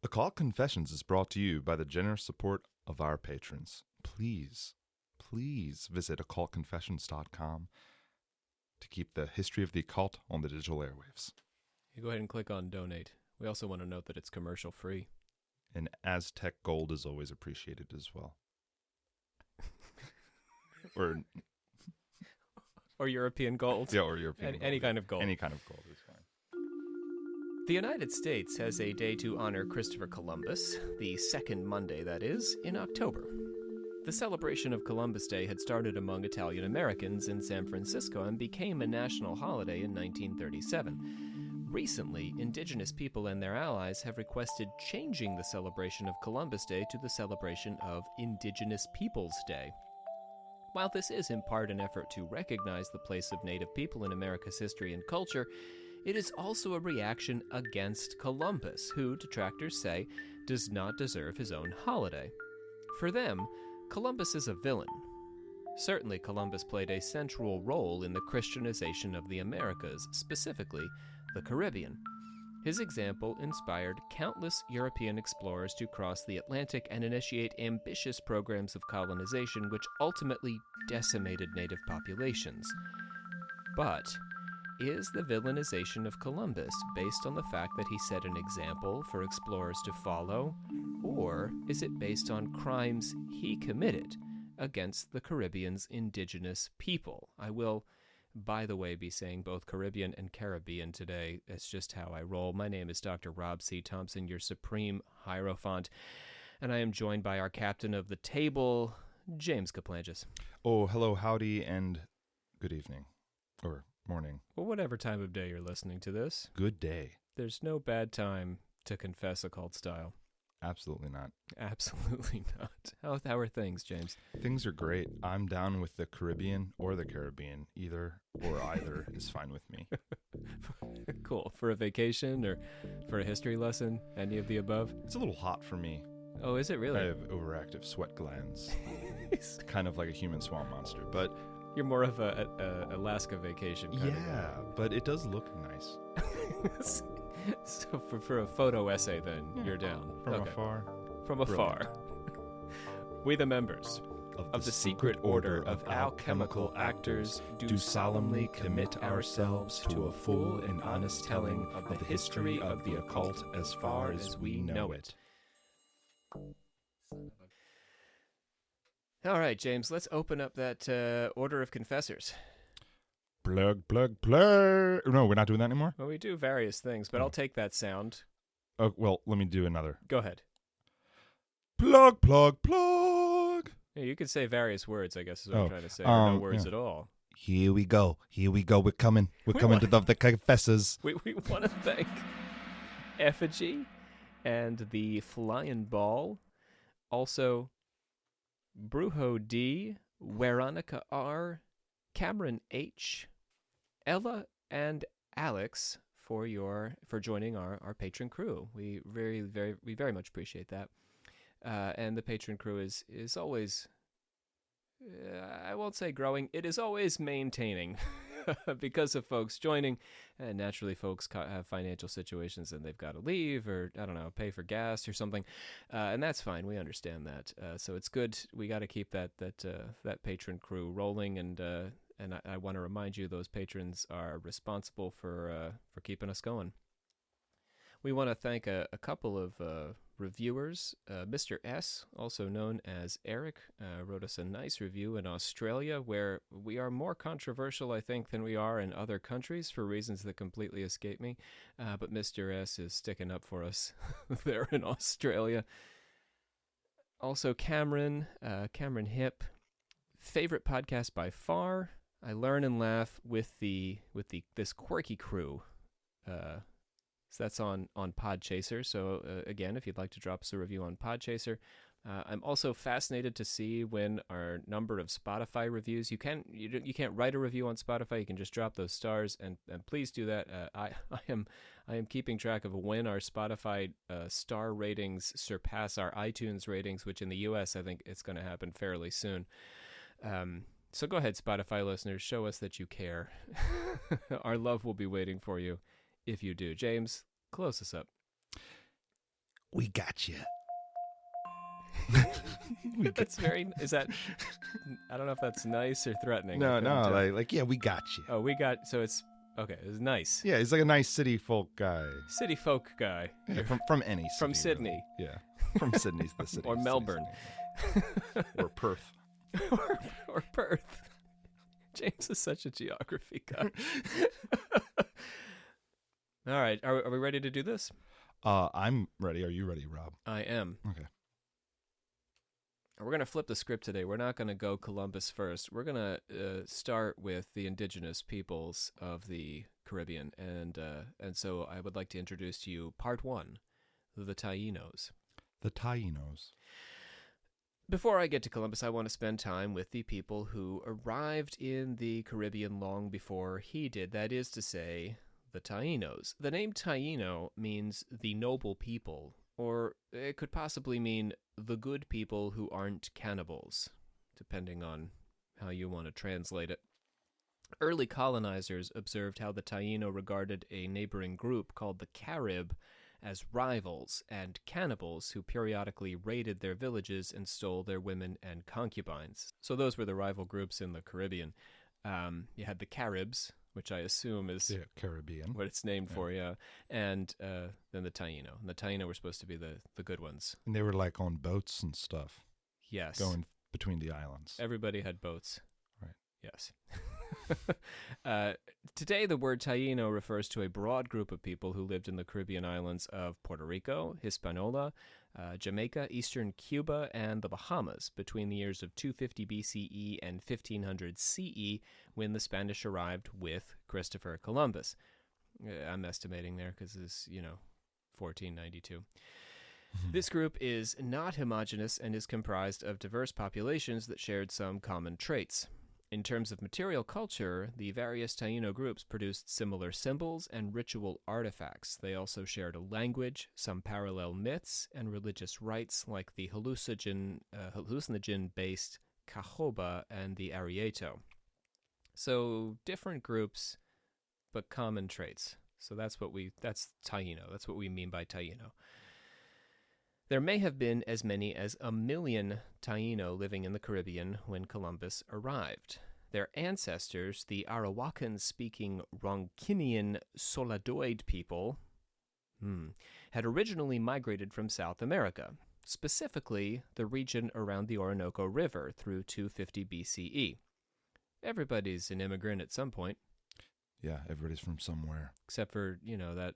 Occult Confessions is brought to you by the generous support of our patrons. Please visit occultconfessions.com to keep the history of the occult on the digital airwaves. You go ahead and click on donate. We also want to note that it's commercial free. And Aztec gold is always appreciated as well. Or European gold. Yeah, or European gold. Any kind of gold. Any kind of gold is fine. The United States has a day to honor Christopher Columbus, the second Monday, that is, in October. The celebration of Columbus Day had started among Italian Americans in San Francisco and became a national holiday in 1937. Recently, Indigenous people and their allies have requested changing the celebration of Columbus Day to the celebration of Indigenous Peoples Day. While this is in part an effort to recognize the place of Native people in America's history and culture, it is also a reaction against Columbus, who, detractors say, does not deserve his own holiday. For them, Columbus is a villain. Certainly, Columbus played a central role in the Christianization of the Americas, specifically the Caribbean. His example inspired countless European explorers to cross the Atlantic and initiate ambitious programs of colonization which ultimately decimated native populations. But is the villainization of Columbus based on the fact that he set an example for explorers to follow, or is it based on crimes he committed against the Caribbean's indigenous people? I will, by the way, be saying both Caribbean and Caribbean today. It's just how I roll. My name is Dr. Rob C. Thompson, your Supreme Hierophant, and I am joined by our captain of the table, James Kaplanges. Oh, hello, howdy, and good evening. Or morning. Well, whatever time of day you're listening to this. Good day. There's no bad time to confess occult style. Absolutely not. Absolutely not. How are things, James? Things are great. I'm down with the Caribbean or the Caribbean. Either or either is fine with me. Cool. For a vacation or for a history lesson? Any of the above? It's a little hot for me. Oh, is it really? I have overactive sweat glands. It's kind of like a human swamp monster, but... You're more of a Alaska vacation kind of guy. But it does look nice. So for a photo essay, then, you're down. From afar. From afar. We, the members of the secret order of alchemical actors, do solemnly commit ourselves to a full and honest telling of the history of the occult as far as we know it. All right, James, let's open up that Order of Confessors. Plug. No, we're not doing that anymore? Well, we do various things, but I'll take that sound. Oh, well, let me do another. Go ahead. Plug. Yeah, you could say various words, I guess is what I'm trying to say, or no words at all. Here we go. We're coming to the confessors. We want to thank Effigy and the Flying Ball. Also, Brujo D, Veronica R, Cameron H, Ella, and Alex for joining our patron crew. We very much appreciate that. And the patron crew is always, I won't say growing, it is always maintaining because of folks joining. And naturally, folks have financial situations and they've got to leave or, I don't know, pay for gas or something. And that's fine. We understand that. So it's good. We got to keep that patron crew rolling. And I want to remind you, those patrons are responsible for keeping us going. We want to thank a couple of reviewers. Mr. S, also known as Eric, wrote us a nice review in Australia, where we are more controversial, I think, than we are in other countries for reasons that completely escape me. But Mr. S is sticking up for us there in Australia. Also, Cameron Hip, favorite podcast by far. I learn and laugh with this quirky crew. So that's on Podchaser. So again, if you'd like to drop us a review on Podchaser. I'm also fascinated to see when our number of Spotify reviews. You can't write a review on Spotify. You can just drop those stars, and please do that. I am keeping track of when our Spotify star ratings surpass our iTunes ratings, which in the U.S. I think it's going to happen fairly soon. So go ahead, Spotify listeners, show us that you care. Our love will be waiting for you if you do. James, close us up. We got you. That's very. Is that? I don't know if that's nice or threatening. No, I couldn't tell. like yeah, we got you. Oh, we got. So it's okay. It's nice. Yeah, he's like a nice city folk guy. City folk guy. Yeah, from any city. From Sydney. Really. Yeah, from Sydney's the city. Or Melbourne. Or Perth. or Perth. James is such a geography guy. All right, are we ready to do this? I'm ready. Are you ready, Rob? I am. Okay. We're going to flip the script today. We're not going to go Columbus first. We're going to start with the indigenous peoples of the Caribbean. And so I would like to introduce to you part one, the Tainos. The Tainos. Before I get to Columbus, I want to spend time with the people who arrived in the Caribbean long before he did. That is to say, the Tainos. The name Taino means the noble people, or it could possibly mean the good people who aren't cannibals, depending on how you want to translate it. Early colonizers observed how the Taino regarded a neighboring group called the Carib as rivals and cannibals who periodically raided their villages and stole their women and concubines. So those were the rival groups in the Caribbean. You had the Caribs, which I assume is Caribbean. what it's named for, yeah. And then the Taino. And the Taino were supposed to be the good ones. And they were like on boats and stuff. Yes. Going between the islands. Everybody had boats. Right. Yes. Today, the word Taino refers to a broad group of people who lived in the Caribbean islands of Puerto Rico, Hispaniola, Jamaica, eastern Cuba, and the Bahamas between the years of 250 BCE and 1500 CE when the Spanish arrived with Christopher Columbus. I'm estimating there because it's, 1492. This group is not homogeneous and is comprised of diverse populations that shared some common traits. In terms of material culture, the various Taino groups produced similar symbols and ritual artifacts. They also shared a language, some parallel myths, and religious rites like the hallucinogen-based cajoba and the arrieto. So different groups, but common traits. So that's Taino. That's what we mean by Taino. There may have been as many as 1 million Taino living in the Caribbean when Columbus arrived. Their ancestors, the Arawakan-speaking Ronkinian Soladoid people, had originally migrated from South America, specifically the region around the Orinoco River through 250 BCE. Everybody's an immigrant at some point. Yeah, everybody's from somewhere. Except for, that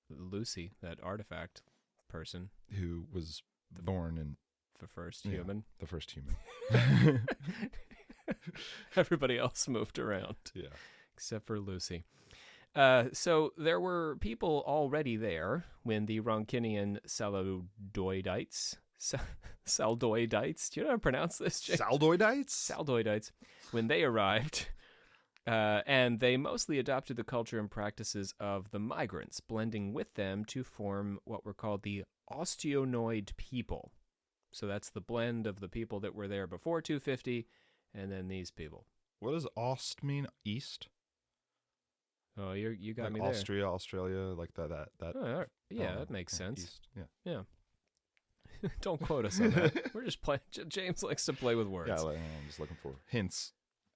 Lucy, that artifact person. Who was born in... The first human. The first human. Everybody else moved around. Yeah. Except for Lucy. So there were people already there when the Ronkinian Saldoidites... Saldoidites? Do you know how to pronounce this, Jake? Saldoidites? Saldoidites. When they arrived... and they mostly adopted the culture and practices of the migrants, blending with them to form what were called the Ostionoid people. So that's the blend of the people that were there before 250, and then these people. What does Ost mean? East? Oh, you got like me Austria, there. Australia, like that. Oh, yeah, that makes sense. East, yeah. Yeah. Don't quote us on that. We're just playing. James likes to play with words. Yeah, I'm just looking for hints.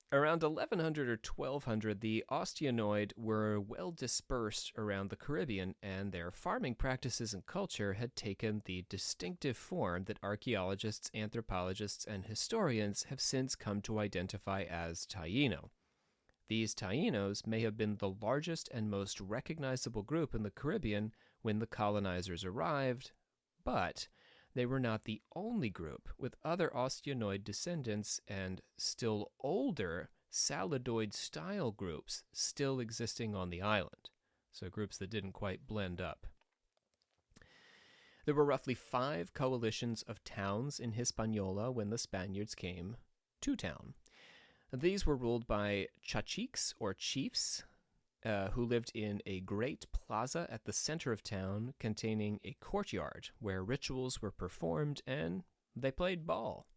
Around 1100 or 1200, the Ostionoid were well dispersed around the Caribbean, and their farming practices and culture had taken the distinctive form that archaeologists, anthropologists, and historians have since come to identify as Taino. These Tainos may have been the largest and most recognizable group in the Caribbean when the colonizers arrived, but they were not the only group, with other Ostionoid descendants and still older Saladoid-style groups still existing on the island, so groups that didn't quite blend up. There were roughly 5 coalitions of towns in Hispaniola when the Spaniards came to town. These were ruled by caciques, or chiefs, who lived in a great plaza at the center of town containing a courtyard where rituals were performed and they played ball.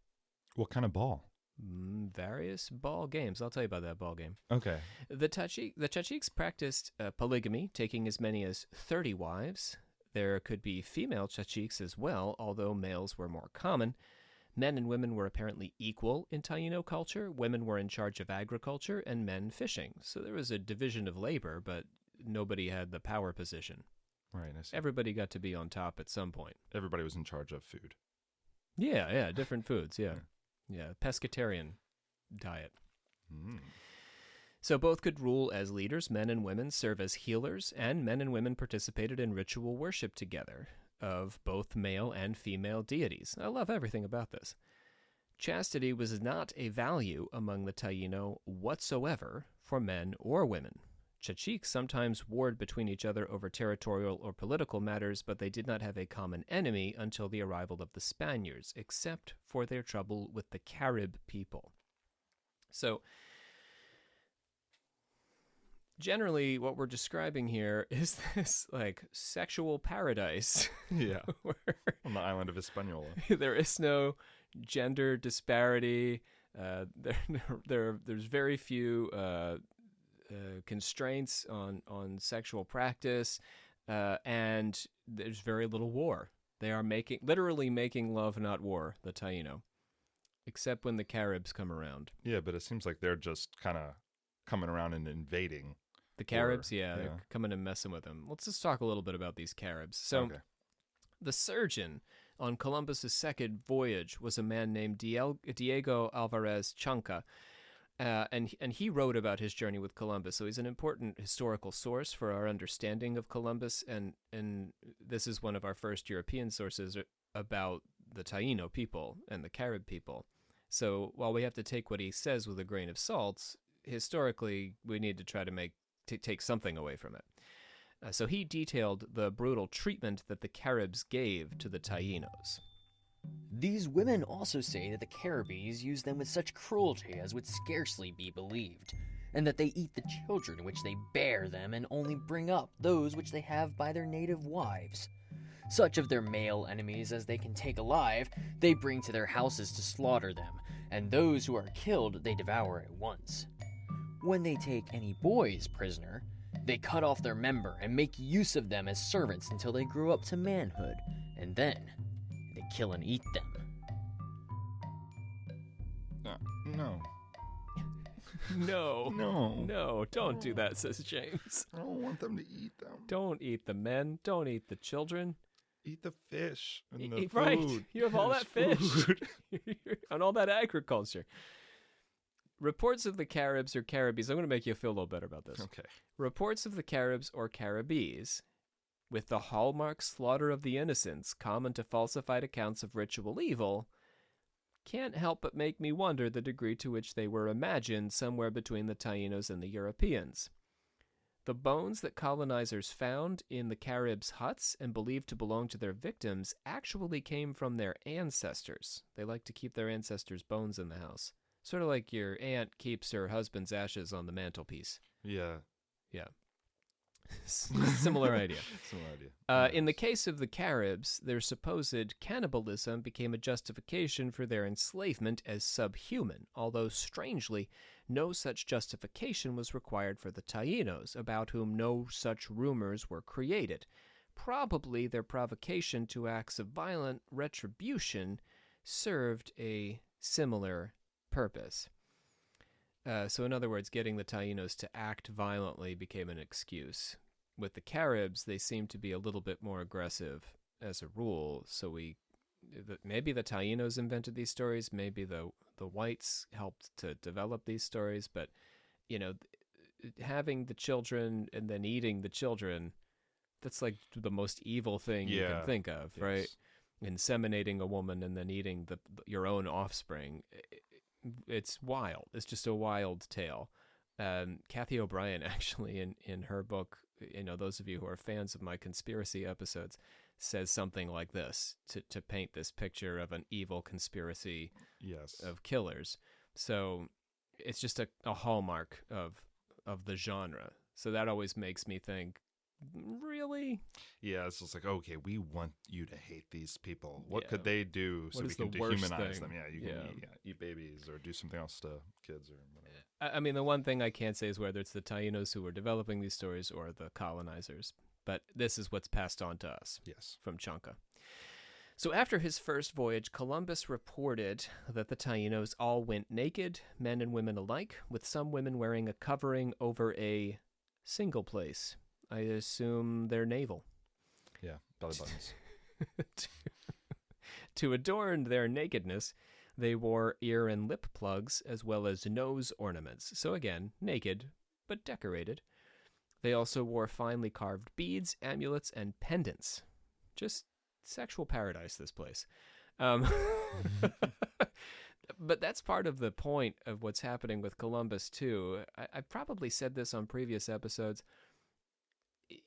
What kind of ball? Various ball games. I'll tell you about that ball game. Okay. The caciques practiced polygamy, taking as many as 30 wives. There could be female caciques as well, although males were more common. Men and women were apparently equal in Taino culture. Women were in charge of agriculture and men fishing. So there was a division of labor, but nobody had the power position. Right, I see. Everybody got to be on top at some point. Everybody was in charge of food. Yeah, different foods, yeah. Pescatarian diet. Mm. So both could rule as leaders. Men and women serve as healers, and men and women participated in ritual worship together of both male and female deities. I love everything about this. Chastity was not a value among the Taino whatsoever for men or women. Caciques sometimes warred between each other over territorial or political matters, but they did not have a common enemy until the arrival of the Spaniards, except for their trouble with the Carib people. So, generally, what we're describing here is this, like, sexual paradise. Yeah. Where On the island of Hispaniola. there is no gender disparity. There's very few constraints on sexual practice, and there's very little war. They are literally making love, not war, the Taino, except when the Caribs come around. Yeah, but it seems like they're just kind of coming around and invading. The Caribs, they're coming and messing with them. Let's just talk a little bit about these Caribs. So, the surgeon on Columbus's second voyage was a man named Diego Alvarez Chanca, and he wrote about his journey with Columbus. So he's an important historical source for our understanding of Columbus, and this is one of our first European sources about the Taino people and the Carib people. So while we have to take what he says with a grain of salt, historically we need to try to take something away from it. So he detailed the brutal treatment that the Caribs gave to the Tainos. These women also say that the Caribbees use them with such cruelty as would scarcely be believed, and that they eat the children which they bear them and only bring up those which they have by their native wives. Such of their male enemies as they can take alive, they bring to their houses to slaughter them, and those who are killed they devour at once. When they take any boys prisoner, they cut off their member and make use of them as servants until they grow up to manhood, and then they kill and eat them. No. No, don't do that, says James. I don't want them to eat them. Don't eat the men, don't eat the children. Eat the fish and the food. Right, you have all that fish Food. and all that agriculture. Reports of the Caribs or Caribbees, I'm going to make you feel a little better about this. Okay. Reports of the Caribs or Caribbees, with the hallmark slaughter of the innocents common to falsified accounts of ritual evil, can't help but make me wonder the degree to which they were imagined somewhere between the Tainos and the Europeans. The bones that colonizers found in the Caribs' huts and believed to belong to their victims actually came from their ancestors. They like to keep their ancestors' bones in the house. Sort of like your aunt keeps her husband's ashes on the mantelpiece. Yeah. Yeah. Similar idea. In the case of the Caribs, their supposed cannibalism became a justification for their enslavement as subhuman, although strangely, no such justification was required for the Tainos, about whom no such rumors were created. Probably their provocation to acts of violent retribution served a similar purpose. So in other words, getting the Tainos to act violently became an excuse. With the Caribs, they seem to be a little bit more aggressive as a rule. So maybe the Tainos invented these stories, maybe the whites helped to develop these stories, but having the children and then eating the children, that's like the most evil thing you can think of, yes. Right? Inseminating a woman and then eating your own offspring. It's wild. It's just a wild tale. Kathy O'Brien, actually, in her book, those of you who are fans of my conspiracy episodes, says something like this to paint this picture of an evil conspiracy of killers. So it's just a hallmark of the genre. So that always makes me think, really? Yeah, it's just like, okay, we want you to hate these people. What could they do so we can dehumanize them? Yeah, you can eat babies or do something else to kids or whatever. I mean, the one thing I can't say is whether it's the Tainos who were developing these stories or the colonizers. but this is what's passed on to us Yes. from Chanca. So after his first voyage, Columbus reported that the Tainos all went naked, men and women alike, with some women wearing a covering over a single place. I assume their navel. Yeah, belly buttons. To adorn their nakedness, they wore ear and lip plugs as well as nose ornaments. So again, naked, but decorated. They also wore finely carved beads, amulets, and pendants. Just sexual paradise, this place. But that's part of the point of what's happening with Columbus, too. I probably said this on previous episodes.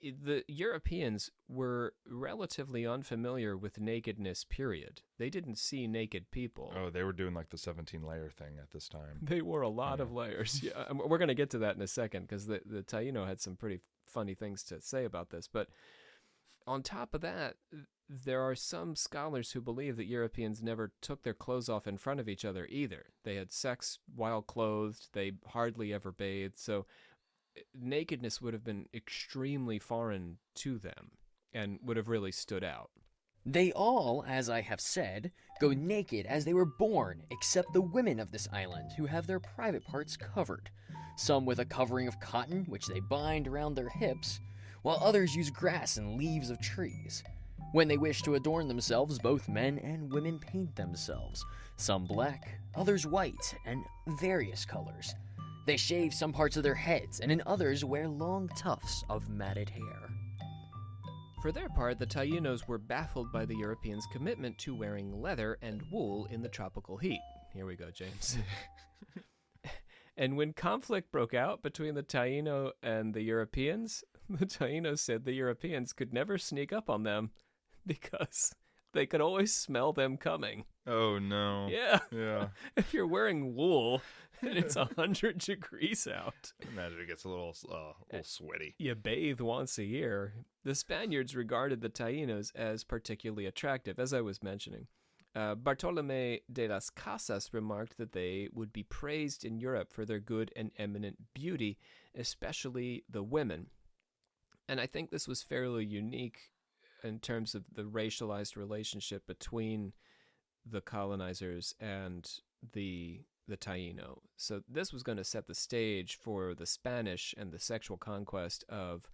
The Europeans were relatively unfamiliar with nakedness, period. They didn't see naked people. Oh, they were doing like the 17-layer thing at this time. They wore a lot of layers. Yeah, we're going to get to that in a second because the Taino had some pretty funny things to say about this. But on top of that, there are some scholars who believe that Europeans never took their clothes off in front of each other either. They had sex while clothed. They hardly ever bathed. So nakedness would have been extremely foreign to them and would have really stood out. They all, as I have said, go naked as they were born, except the women of this island, who have their private parts covered. Some with a covering of cotton, which they bind around their hips, while others use grass and leaves of trees. When they wish to adorn themselves, both men and women paint themselves, some black, others white, and various colors. They shave some parts of their heads, and in others wear long tufts of matted hair. For their part, the Tainos were baffled by the Europeans' commitment to wearing leather and wool in the tropical heat. Here we go, James. And when conflict broke out between the Taino and the Europeans, the Tainos said the Europeans could never sneak up on them because they could always smell them coming. Oh, no. Yeah. Yeah. If you're wearing wool and it's 100 degrees out, Imagine it gets a little sweaty. you bathe once a year. The Spaniards regarded the Tainos as particularly attractive, as I was mentioning. Bartolomé de las Casas remarked that they would be praised in Europe for their good and eminent beauty, especially the women. And I think this was fairly unique in terms of the racialized relationship between the colonizers and the Taino. So this was going to set the stage for the Spanish and the sexual conquest of,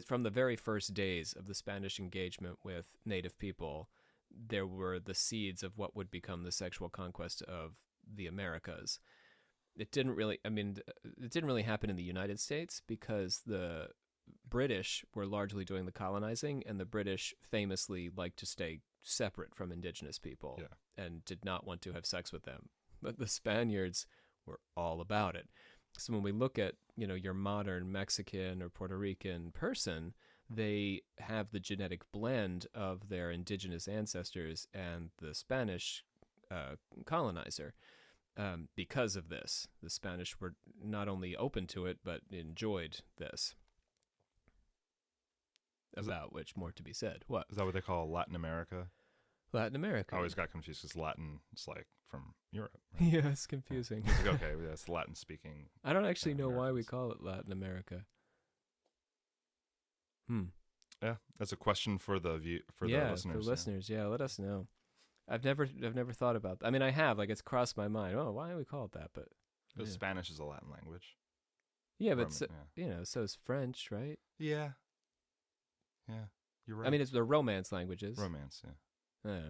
from the very first days of the Spanish engagement with native people, there were the seeds of what would become the sexual conquest of the Americas. It didn't really happen in the United States because the British were largely doing the colonizing, and the British famously liked to stay separate from indigenous people and did not want to have sex with them. But the Spaniards were all about it. So when we look at, your modern Mexican or Puerto Rican person, they have the genetic blend of their indigenous ancestors and the Spanish colonizer. Because of this, the Spanish were not only open to it, but enjoyed this. About which more to be said. What? Is that what they call Latin America? Latin America. I always got confused because Latin is like from Europe. Right? Yeah, it's confusing. It's like, okay, that's Latin speaking. I don't actually know why we Americans. call it Latin America. Yeah, that's a question for the listeners. For listeners, yeah, let us know. I've never thought about that. I mean, I have, it's crossed my mind. Oh, why do we call it that? But Because Spanish is a Latin language. Yeah, but so is French, right? Yeah. Yeah, you're right. I mean, it's the Romance languages. Romance, yeah.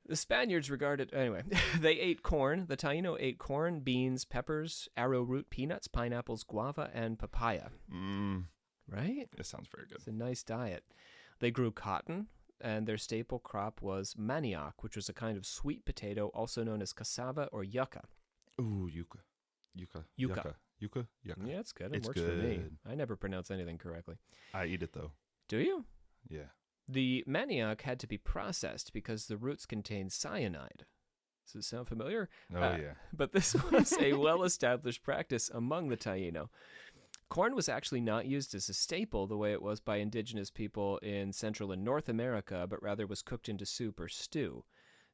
The Spaniards they ate corn. The Taino ate corn, beans, peppers, arrowroot, peanuts, pineapples, guava, and papaya. Right? It sounds very good. It's a nice diet. They grew cotton, and their staple crop was manioc, which was a kind of sweet potato, also known as cassava or yucca. Ooh, yucca. Yucca. Yeah, it's good. It It's works for me. good. I never pronounce anything correctly. I eat it, though. Do you? Yeah. The manioc had to be processed because the roots contained cyanide. Does it sound familiar? Oh, yeah. But this was a well-established practice among the Taino. Corn was actually not used as a staple the way it was by indigenous people in Central and North America, but rather was cooked into soup or stew.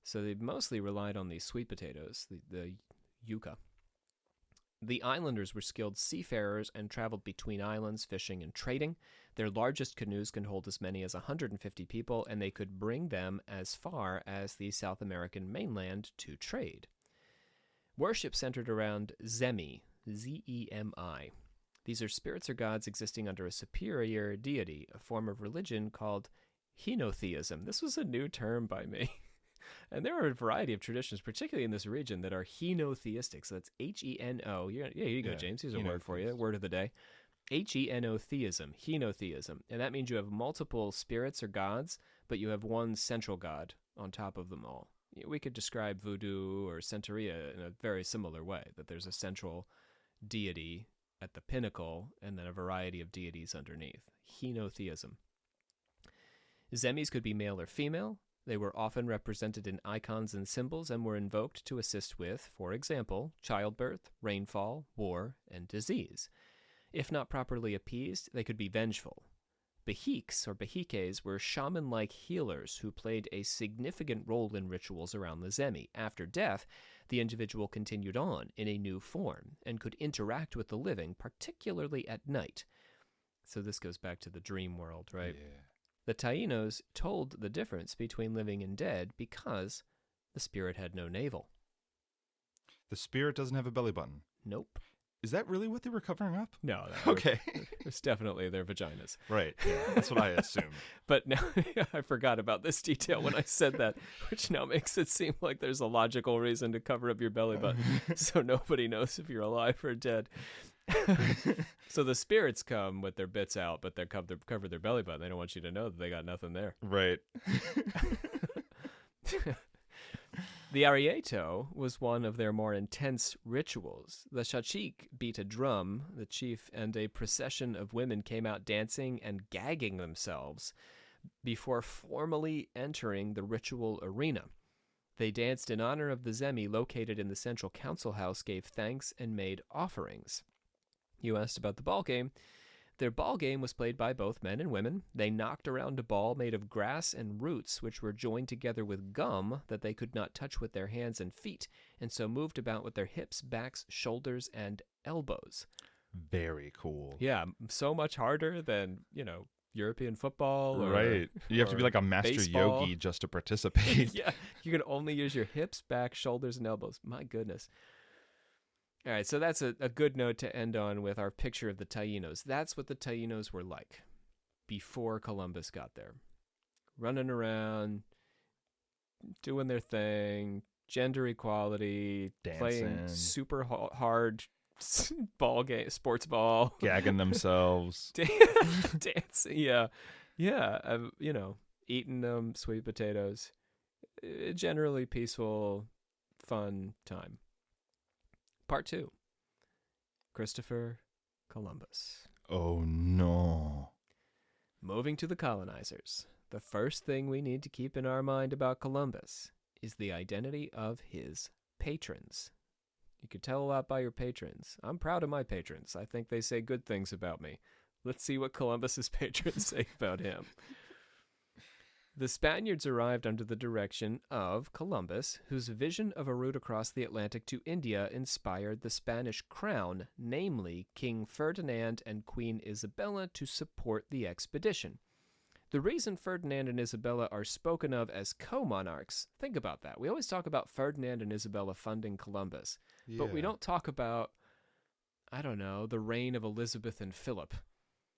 So they mostly relied on these sweet potatoes, the yucca. The islanders were skilled seafarers and traveled between islands, fishing and trading. Their largest canoes can hold as many as 150 people, and they could bring them as far as the South American mainland to trade. Worship centered around Zemi, Z-E-M-I. These are spirits or gods existing under a superior deity, a form of religion called henotheism. This was a new term by me. And there are a variety of traditions, particularly in this region, that are henotheistic. So that's H-E-N-O. Yeah, here you go, James. Here's a word for you. Word of the day. H-E-N-O theism, henotheism. And that means you have multiple spirits or gods, but you have one central god on top of them all. We could describe voodoo or Santeria in a very similar way, that there's a central deity at the pinnacle and then a variety of deities underneath. Henotheism. Zemis could be male or female. They were often represented in icons and symbols and were invoked to assist with, for example, childbirth, rainfall, war, and disease. If not properly appeased, they could be vengeful. Behiks or Behikes were shaman-like healers who played a significant role in rituals around the Zemi. After death, the individual continued on in a new form and could interact with the living, particularly at night. So this goes back to the dream world, right? Yeah. The Tainos told the difference between living and dead because the spirit had no navel. The spirit doesn't have a belly button. Nope. Is that really what they were covering up? No. Okay. It's definitely their vaginas. Right. Yeah, that's what I assumed. But now I forgot about this detail when I said that, which now makes it seem like there's a logical reason to cover up your belly button so nobody knows if you're alive or dead. So the spirits come with their bits out, but they cover their belly button. They don't want you to know that they got nothing there. Right. The Arieto was one of their more intense rituals. The Shachik beat a drum, the chief, and a procession of women came out dancing and gagging themselves before formally entering the ritual arena. They danced in honor of the Zemi located in the central council house, gave thanks, and made offerings. You asked about the ball game. Their ball game was played by both men and women. They knocked around a ball made of grass and roots, which were joined together with gum that they could not touch with their hands and feet, and so moved about with their hips, backs, shoulders, and elbows. Very cool. Yeah, so much harder than, European football. Right. You have to be like a master baseball. yogi just to participate. Yeah, you can only use your hips, back, shoulders, and elbows. My goodness. All right, so that's a good note to end on with our picture of the Tainos. That's what the Tainos were like before Columbus got there. Running around, doing their thing, gender equality, playing Dancing. super hard sports ball. Gagging themselves. Dancing, yeah. Yeah, eating sweet potatoes. Generally peaceful, fun time. Part 2. Christopher Columbus. Oh, no. Moving to the colonizers. The first thing we need to keep in our mind about Columbus is the identity of his patrons. You could tell a lot by your patrons. I'm proud of my patrons. I think they say good things about me. Let's see what Columbus's patrons say about him. The Spaniards arrived under the direction of Columbus, whose vision of a route across the Atlantic to India inspired the Spanish crown, namely King Ferdinand and Queen Isabella, to support the expedition. The reason Ferdinand and Isabella are spoken of as co-monarchs, think about that. We always talk about Ferdinand and Isabella funding Columbus, but we don't talk about, the reign of Elizabeth and Philip.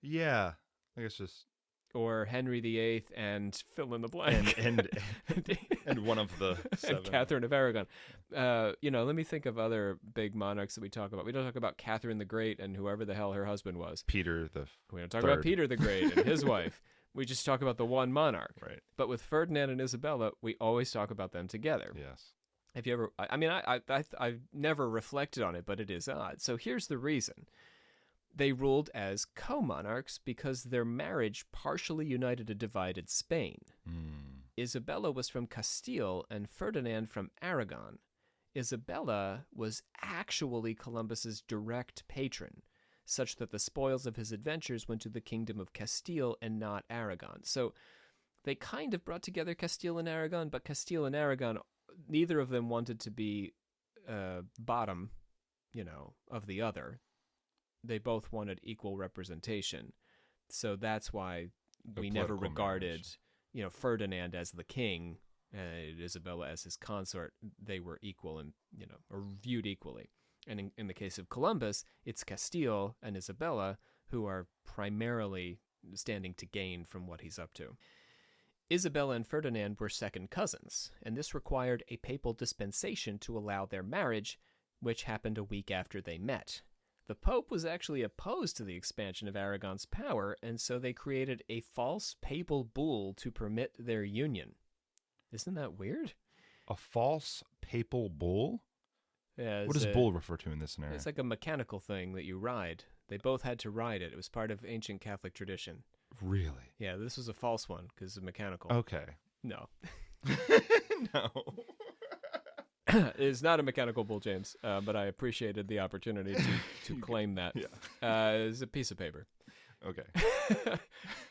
Yeah. I guess just... Or Henry VIII and fill in the blank. And one of the seven. And Catherine of Aragon. Let me think of other big monarchs that we talk about. We don't talk about Catherine the Great and whoever the hell her husband was. Peter the We don't talk about Peter the Great and his wife. We just talk about the one monarch. Right. But with Ferdinand and Isabella, we always talk about them together. Yes. Have you ever... I've never reflected on it, but it is odd. So here's the reason. They ruled as co-monarchs because their marriage partially united a divided Spain. Isabella was from Castile and Ferdinand from Aragon. Isabella was actually Columbus's direct patron, such that the spoils of his adventures went to the kingdom of Castile and not Aragon. So they kind of brought together Castile and Aragon, but Castile and Aragon, neither of them wanted to be bottom of the other. They both wanted equal representation. So that's why we never regarded, Ferdinand as the king and Isabella as his consort. They were equal and, or viewed equally. And in the case of Columbus, it's Castile and Isabella who are primarily standing to gain from what he's up to. Isabella and Ferdinand were second cousins, and this required a papal dispensation to allow their marriage, which happened a week after they met. The Pope was actually opposed to the expansion of Aragon's power, and so they created a false papal bull to permit their union. Isn't that weird? A false papal bull? Yeah, what does bull refer to in this scenario? It's like a mechanical thing that you ride. They both had to ride it. It was part of ancient Catholic tradition. Really? Yeah, this was a false one because it's mechanical. Okay. No. No. It's not a mechanical bull, James, but I appreciated the opportunity to claim that. Yeah. It's a piece of paper. Okay.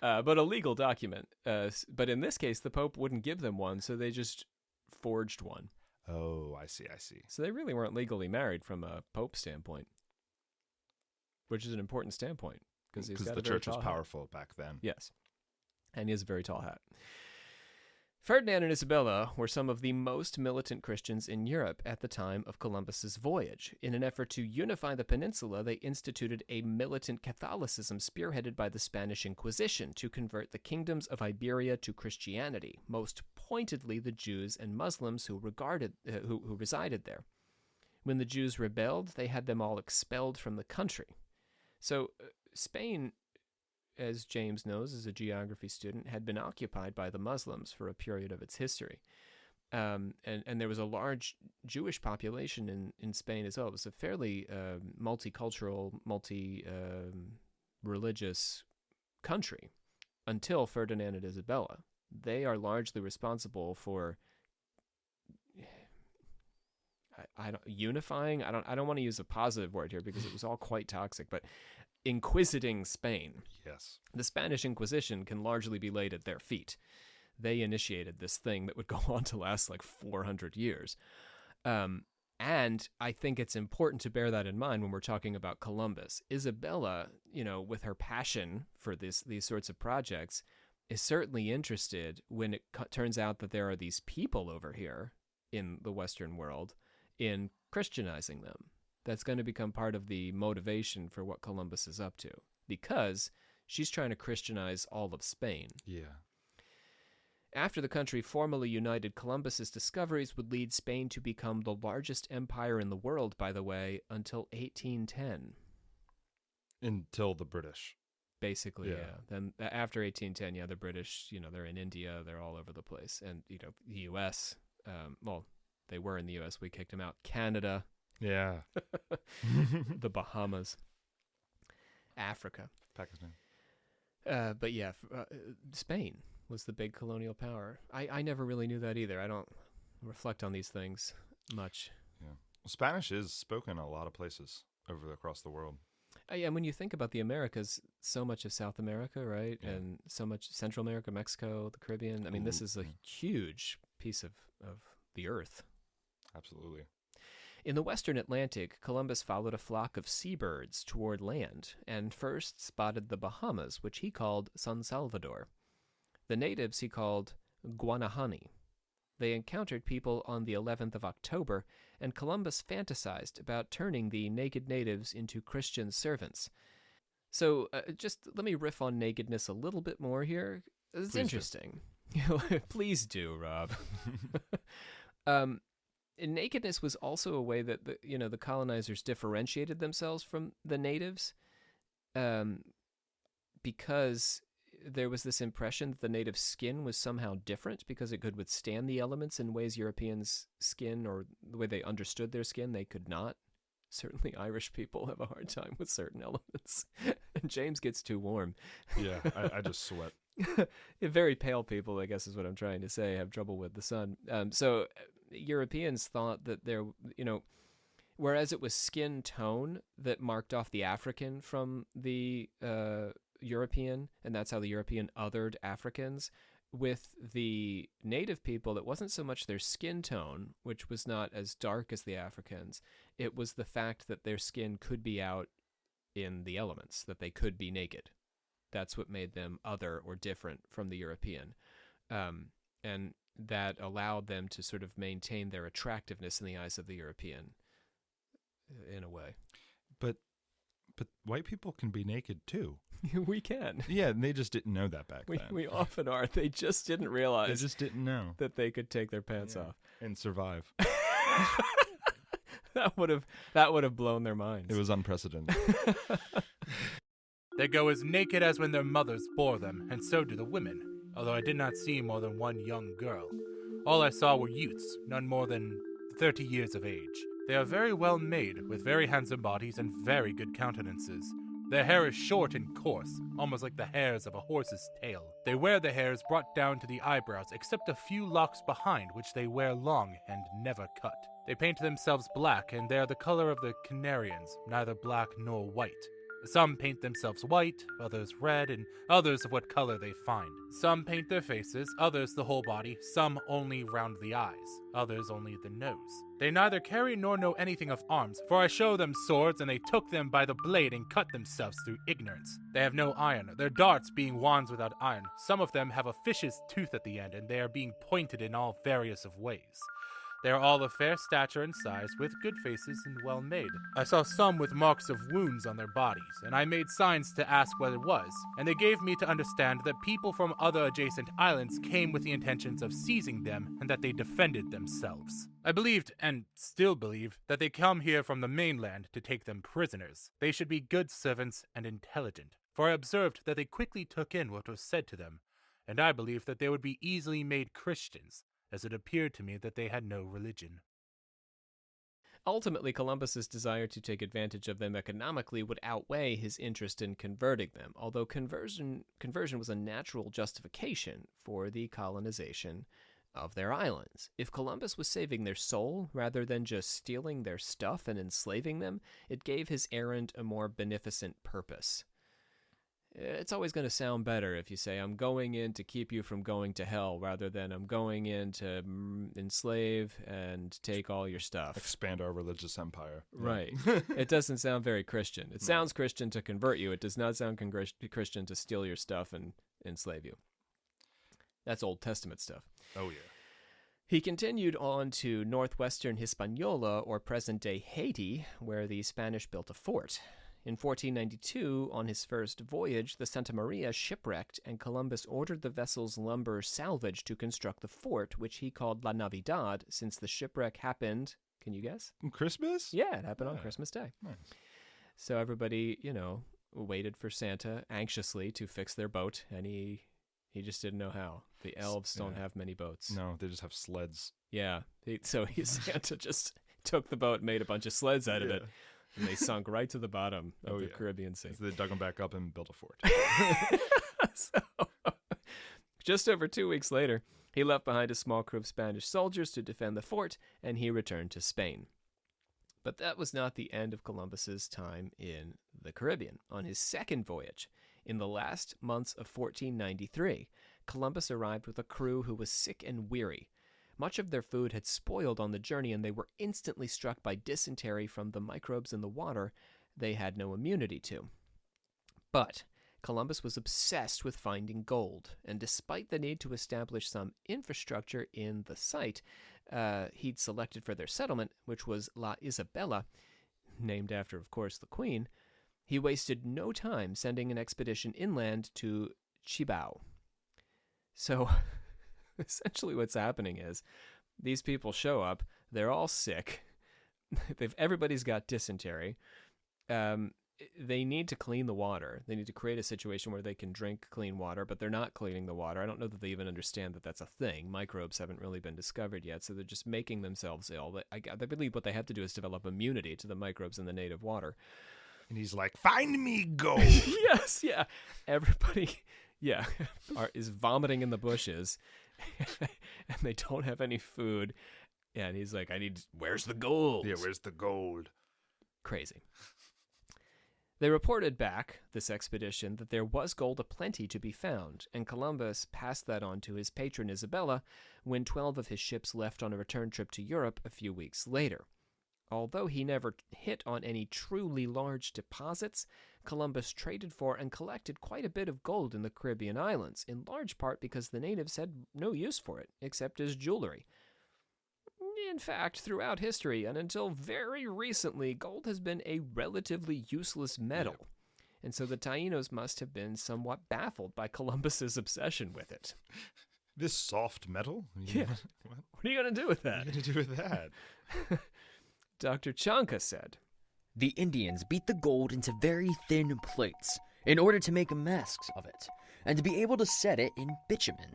But a legal document. But in this case, the Pope wouldn't give them one, so they just forged one. Oh, I see. So they really weren't legally married from a Pope standpoint, which is an important standpoint because the church was powerful back then. Yes, and he has a very tall hat. Ferdinand and Isabella were some of the most militant Christians in Europe at the time of Columbus's voyage. In an effort to unify the peninsula, they instituted a militant Catholicism spearheaded by the Spanish Inquisition to convert the kingdoms of Iberia to Christianity, most pointedly the Jews and Muslims who resided there. When the Jews rebelled, they had them all expelled from the country. So Spain, as James knows as a geography student, had been occupied by the Muslims for a period of its history. And there was a large Jewish population in Spain as well. It was a fairly multicultural, religious country until Ferdinand and Isabella. They are largely responsible for unifying. I don't want to use a positive word here because it was all quite toxic, but inquisiting Spain. Yes. The Spanish Inquisition can largely be laid at their feet. They initiated this thing that would go on to last like 400 years. And I think it's important to bear that in mind when we're talking about Columbus. Isabella, with her passion for these sorts of projects, is certainly interested when it turns out that there are these people over here in the Western world in Christianizing them. That's going to become part of the motivation for what Columbus is up to, because she's trying to Christianize all of Spain. Yeah. After the country formally united, Columbus's discoveries would lead Spain to become the largest empire in the world, by the way, until 1810. Until the British. Basically, yeah. Then after 1810, the British, they're in India, they're all over the place. And, the U.S., they were in the U.S., we kicked them out. Canada. Yeah. The Bahamas. Africa. Pakistan. But yeah, Spain was the big colonial power. I never really knew that either. I don't reflect on these things much. Yeah. Well, Spanish is spoken a lot of places across the world. And when you think about the Americas, so much of South America, right? Yeah. And so much Central America, Mexico, the Caribbean. I mean, this is a huge piece of the earth. Absolutely. In the western Atlantic, Columbus followed a flock of seabirds toward land and first spotted the Bahamas, which he called San Salvador. The natives he called Guanahani. They encountered people on the 11th of October, and Columbus fantasized about turning the naked natives into Christian servants. So just let me riff on nakedness a little bit more here. It's interesting. Please do, Rob. Nakedness was also a way that the colonizers differentiated themselves from the natives, because there was this impression that the native skin was somehow different because it could withstand the elements in ways Europeans' skin, or the way they understood their skin, they could not. Certainly Irish people have a hard time with certain elements. And James gets too warm. Yeah, I just sweat. Very pale people, I guess is what I'm trying to say, have trouble with the sun. So Europeans thought that whereas it was skin tone that marked off the African from the European, and that's how the European othered Africans, with the native people, it wasn't so much their skin tone, which was not as dark as the Africans. It was the fact that their skin could be out in the elements, that they could be naked. That's what made them other or different from the European. And that allowed them to sort of maintain their attractiveness in the eyes of the European, in a way. But white people can be naked too. We can. Yeah, and they just didn't know that back then. We often are. They just didn't realize. They just didn't know that they could take their pants off and survive. That would have blown their minds. It was unprecedented. They go as naked as when their mothers bore them, and so do the women, although I did not see more than one young girl. All I saw were youths, none more than 30 years of age. They are very well made, with very handsome bodies and very good countenances. Their hair is short and coarse, almost like the hairs of a horse's tail. They wear the hairs brought down to the eyebrows, except a few locks behind, which they wear long and never cut. They paint themselves black, and they are the color of the Canarians, neither black nor white. Some paint themselves white, others red, and others of what color they find. Some paint their faces, others the whole body, some only round the eyes, others only the nose. They neither carry nor know anything of arms, for I show them swords, and they took them by the blade and cut themselves through ignorance. They have no iron, their darts being wands without iron. Some of them have a fish's tooth at the end, and they are being pointed in all various of ways. They are all of fair stature and size, with good faces and well made. I saw some with marks of wounds on their bodies, and I made signs to ask what it was, and they gave me to understand that people from other adjacent islands came with the intentions of seizing them, and that they defended themselves. I believed, and still believe, that they come here from the mainland to take them prisoners. They should be good servants and intelligent, for I observed that they quickly took in what was said to them, and I believed that they would be easily made Christians, as it appeared to me that they had no religion. Ultimately, Columbus's desire to take advantage of them economically would outweigh his interest in converting them, although conversion was a natural justification for the colonization of their islands. If Columbus was saving their soul rather than just stealing their stuff and enslaving them, it gave his errand a more beneficent purpose. It's always going to sound better if you say, I'm going in to keep you from going to hell, rather than I'm going in to enslave and take all your stuff. Expand our religious empire. Right. It doesn't sound very Christian. It sounds Christian to convert you. It does not sound Christian to steal your stuff and enslave you. That's Old Testament stuff. Oh, yeah. He continued on to northwestern Hispaniola, or present-day Haiti, where the Spanish built a fort. In 1492, on his first voyage, the Santa Maria shipwrecked, and Columbus ordered the vessel's lumber salvaged to construct the fort, which he called La Navidad, since the shipwreck happened, can you guess? Christmas? Yeah, it happened on Christmas Day. Nice. So everybody, waited for Santa anxiously to fix their boat, and he just didn't know how. The elves don't have many boats. No, they just have sleds. Yeah, Santa just took the boat and made a bunch of sleds out of it. And they sunk right to the bottom of the Caribbean Sea. So they dug them back up and built a fort. So, just over 2 weeks later, he left behind a small crew of Spanish soldiers to defend the fort, and he returned to Spain. But that was not the end of Columbus's time in the Caribbean. On his second voyage, in the last months of 1493, Columbus arrived with a crew who was sick and weary. Much of their food had spoiled on the journey, and they were instantly struck by dysentery from the microbes in the water they had no immunity to. But Columbus was obsessed with finding gold, and despite the need to establish some infrastructure in the site he'd selected for their settlement, which was La Isabela, named after, of course, the Queen, he wasted no time sending an expedition inland to Cibao. So essentially what's happening is these people show up, they're all sick, everybody's got dysentery, they need to clean the water, they need to create a situation where they can drink clean water, but they're not cleaning the water. I don't know that they even understand that that's a thing. Microbes haven't really been discovered yet, so they're just making themselves ill. I believe what they have to do is develop immunity to the microbes in the native water. And he's like, find me gold. Yes, yeah. Everybody, is vomiting in the bushes, and they don't have any food. And he's like, where's the gold? Yeah, where's the gold? Crazy. They reported back, this expedition, that there was gold aplenty to be found, and Columbus passed that on to his patron Isabella when 12 of his ships left on a return trip to Europe a few weeks later. Although he never hit on any truly large deposits, Columbus traded for and collected quite a bit of gold in the Caribbean islands, in large part because the natives had no use for it, except as jewelry. In fact, throughout history, and until very recently, gold has been a relatively useless metal. Yep. And so the Tainos must have been somewhat baffled by Columbus's obsession with it. This soft metal? Yeah. What What are you going to do with are that? you going to do with that? Dr. Chanka said, The Indians beat the gold into very thin plates in order to make masks of it, and to be able to set it in bitumen.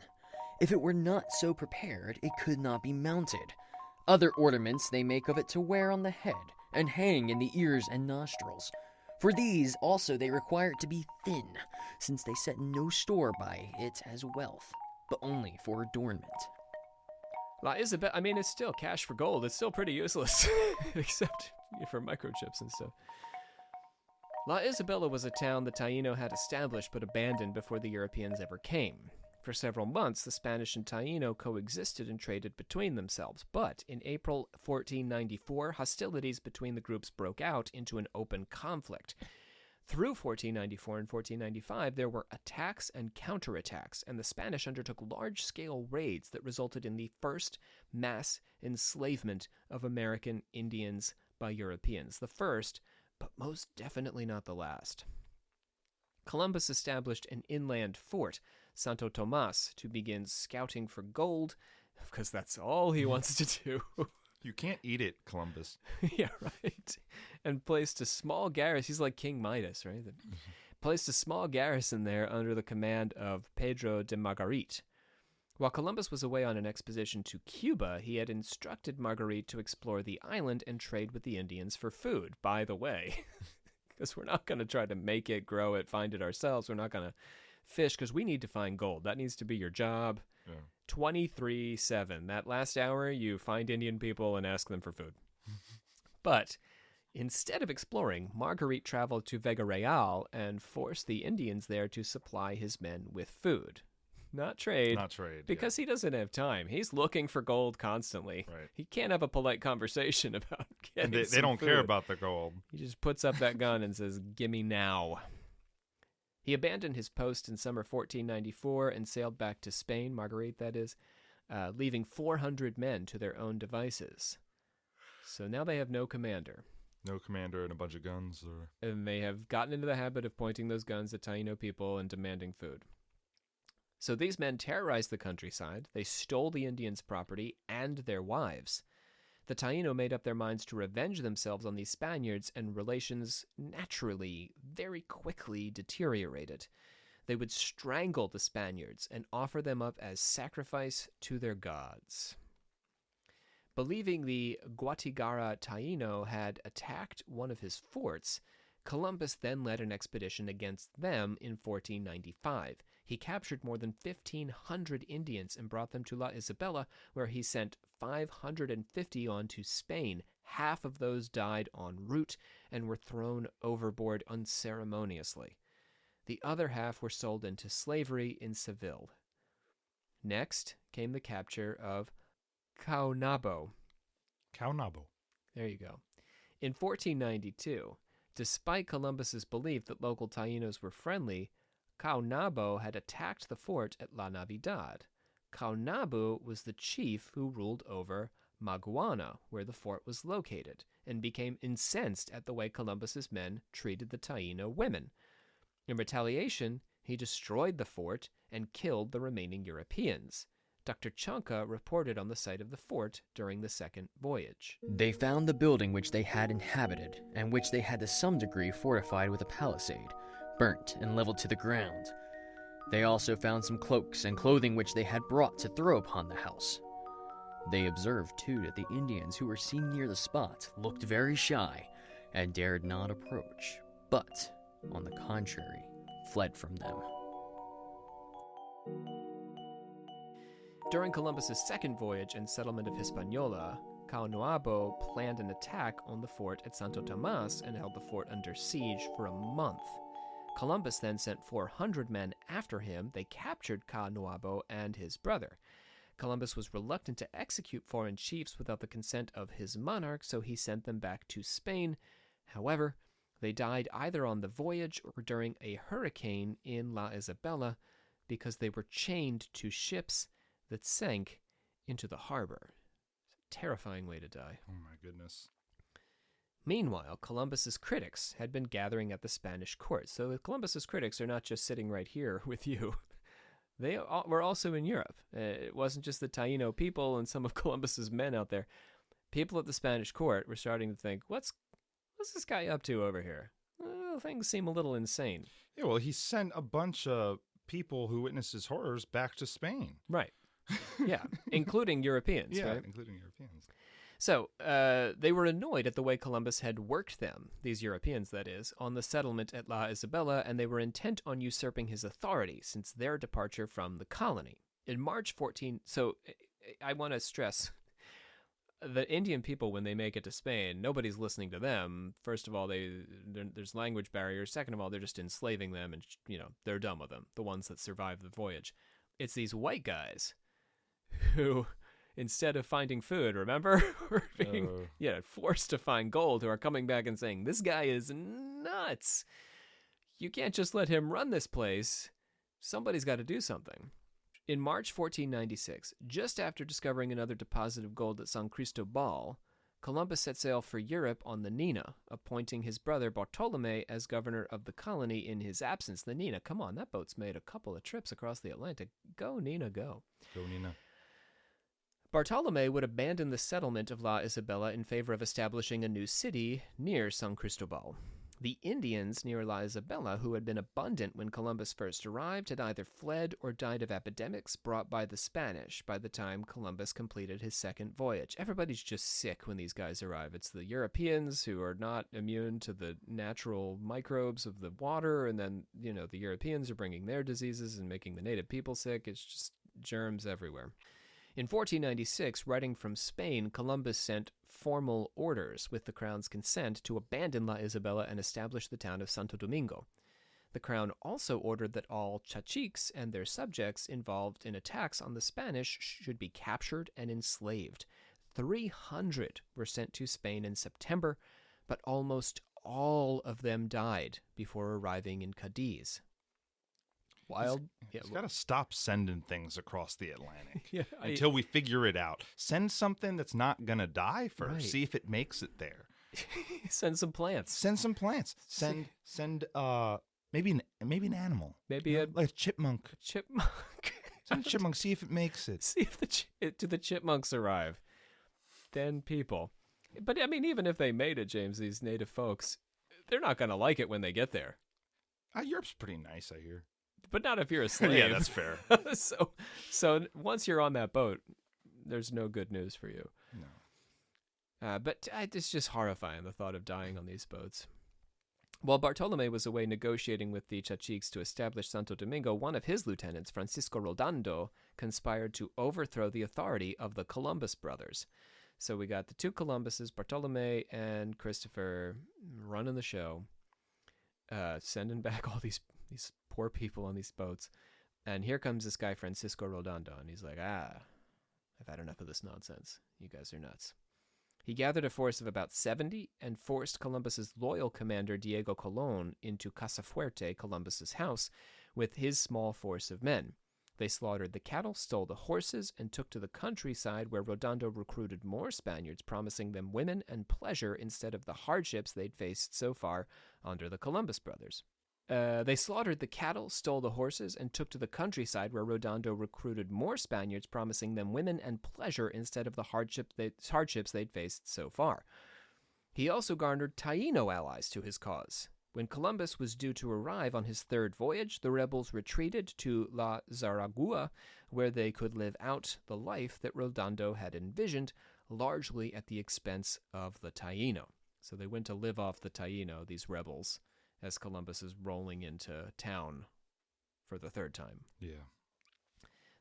If it were not so prepared, it could not be mounted. Other ornaments they make of it to wear on the head, and hang in the ears and nostrils. For these also they require it to be thin, since they set no store by it as wealth, but only for adornment. La Isabel, I mean, it's still cash for gold. It's still pretty useless, except for microchips and stuff. La Isabela was a town the Taino had established but abandoned before the Europeans ever came. For several months, the Spanish and Taino coexisted and traded between themselves, but in April 1494, hostilities between the groups broke out into an open conflict. Through 1494 and 1495, there were attacks and counterattacks, and the Spanish undertook large-scale raids that resulted in the first mass enslavement of American Indians by Europeans. The first, but most definitely not the last. Columbus established an inland fort, Santo Tomas, to begin scouting for gold, because that's all he wants to do. You can't eat it, Columbus. Yeah, right. And placed a small garrison. He's like King Midas, right? Placed a small garrison there under the command of Pedro de Margarit. While Columbus was away on an expedition to Cuba, he had instructed Margarit to explore the island and trade with the Indians for food, by the way. Because we're not going to try to make it, grow it, find it ourselves. We're not going to fish because we need to find gold. That needs to be your job. Yeah. 24/7. That last hour, you find Indian people and ask them for food. But instead of exploring, Marguerite traveled to Vega Real and forced the Indians there to supply his men with food. Not trade. Not trade. Because he doesn't have time. He's looking for gold constantly. Right. He can't have a polite conversation about getting And they don't care about the gold. He just puts up that gun and says, "Gimme now." He abandoned his post in summer 1494 and sailed back to Spain, Marguerite that is, leaving 400 men to their own devices. So now they have no commander. No commander and a bunch of guns. And they have gotten into the habit of pointing those guns at Taino people and demanding food. So these men terrorized the countryside. They stole the Indians' property and their wives. The Taino made up their minds to revenge themselves on these Spaniards, and relations naturally, very quickly deteriorated. They would strangle the Spaniards and offer them up as sacrifice to their gods. Believing the Guatigara Taino had attacked one of his forts, Columbus then led an expedition against them in 1495. He captured more than 1,500 Indians and brought them to La Isabela, where he sent 550 on to Spain. Half of those died en route and were thrown overboard unceremoniously. The other half were sold into slavery in Seville. Next came the capture of Caonabo. Caonabo. There you go. In 1492, despite Columbus's belief that local Tainos were friendly, Caonabo had attacked the fort at La Navidad. Caonabo was the chief who ruled over Maguana, where the fort was located, and became incensed at the way Columbus's men treated the Taino women. In retaliation, he destroyed the fort and killed the remaining Europeans. Dr. Chanka reported on the site of the fort during the second voyage. They found the building which they had inhabited, and which they had to some degree fortified with a palisade, burnt and leveled to the ground. They also found some cloaks and clothing which they had brought to throw upon the house. They observed, too, that the Indians who were seen near the spot looked very shy and dared not approach, but, on the contrary, fled from them. During Columbus's second voyage and settlement of Hispaniola, Kaunoabo planned an attack on the fort at Santo Tomas and held the fort under siege for a month. Columbus then sent 400 men after him. They captured Kaunoabo and his brother. Columbus was reluctant to execute foreign chiefs without the consent of his monarch, so he sent them back to Spain. However, they died either on the voyage or during a hurricane in La Isabela because they were chained to ships that sank into the harbor. It's a terrifying way to die. Oh my goodness. Meanwhile, Columbus's critics had been gathering at the Spanish court. So Columbus's critics are not just sitting right here with you. They were also in Europe. It wasn't just the Taino people and some of Columbus's men out there. People at the Spanish court were starting to think, what's this guy up to over here? Well, things seem a little insane. Yeah, well, he sent a bunch of people who witnessed his horrors back to Spain. Right. Yeah, including Europeans, Yeah, right? including Europeans. So they were annoyed at the way Columbus had worked them, these Europeans, that is, on the settlement at La Isabela, and they were intent on usurping his authority since their departure from the colony. In March 14... So I want to stress, the Indian people, when they make it to Spain, nobody's listening to them. First of all, there's language barriers. Second of all, they're just enslaving them, and they're done with them, the ones that survive the voyage. It's these white guys who... Instead of finding food, remember? We're being forced to find gold, who are coming back and saying, this guy is nuts. You can't just let him run this place. Somebody's got to do something. In March 1496, just after discovering another deposit of gold at San Cristobal, Columbus set sail for Europe on the Nina, appointing his brother Bartolome as governor of the colony in his absence. The Nina, come on, that boat's made a couple of trips across the Atlantic. Go, Nina, go. Go, Nina. Bartolome would abandon the settlement of La Isabela in favor of establishing a new city near San Cristobal. The Indians near La Isabela, who had been abundant when Columbus first arrived, had either fled or died of epidemics brought by the Spanish by the time Columbus completed his second voyage. Everybody's just sick when these guys arrive. It's the Europeans who are not immune to the natural microbes of the water, and then, the Europeans are bringing their diseases and making the native people sick. It's just germs everywhere. In 1496, writing from Spain, Columbus sent formal orders with the crown's consent to abandon La Isabela and establish the town of Santo Domingo. The crown also ordered that all Chachiques and their subjects involved in attacks on the Spanish should be captured and enslaved. 300 were sent to Spain in September, but almost all of them died before arriving in Cadiz. Wild. He's got to stop sending things across the Atlantic Yeah, until we figure it out. Send something that's not going to die first. Right. See if it makes it there. Send some plants. Send some plants. Send maybe an animal. Maybe like a chipmunk. Chipmunk. Send a chipmunk. See if it makes it. See if do the chipmunks arrive. Then people. But I mean, even if they made it, James, these native folks, they're not going to like it when they get there. Europe's pretty nice, I hear. But not if you're a slave. Yeah, that's fair. So once you're on that boat, there's no good news for you. No. But it's just horrifying, the thought of dying on these boats. While Bartolome was away negotiating with the Chachiques to establish Santo Domingo, one of his lieutenants, Francisco Rolando, conspired to overthrow the authority of the Columbus brothers. So we got the two Columbuses, Bartolome and Christopher, running the show, sending back all these poor people on these boats. And here comes this guy, Francisco Rolando, and he's like, I've had enough of this nonsense. You guys are nuts. He gathered a force of about 70 and forced Columbus's loyal commander, Diego Colon, into Casafuerte, Columbus's house, with his small force of men. They slaughtered the cattle, stole the horses, and took to the countryside, where Rolando recruited more Spaniards, promising them women and pleasure instead of the hardships they'd faced so far under the Columbus brothers. They slaughtered the cattle, stole the horses, and took to the countryside, where Rolando recruited more Spaniards, promising them women and pleasure instead of the hardships they'd faced so far. He also garnered Taino allies to his cause. When Columbus was due to arrive on his third voyage, the rebels retreated to La Zaragua, where they could live out the life that Rolando had envisioned, largely at the expense of the Taino. So they went to live off the Taino, these rebels, as Columbus is rolling into town for the third time. Yeah.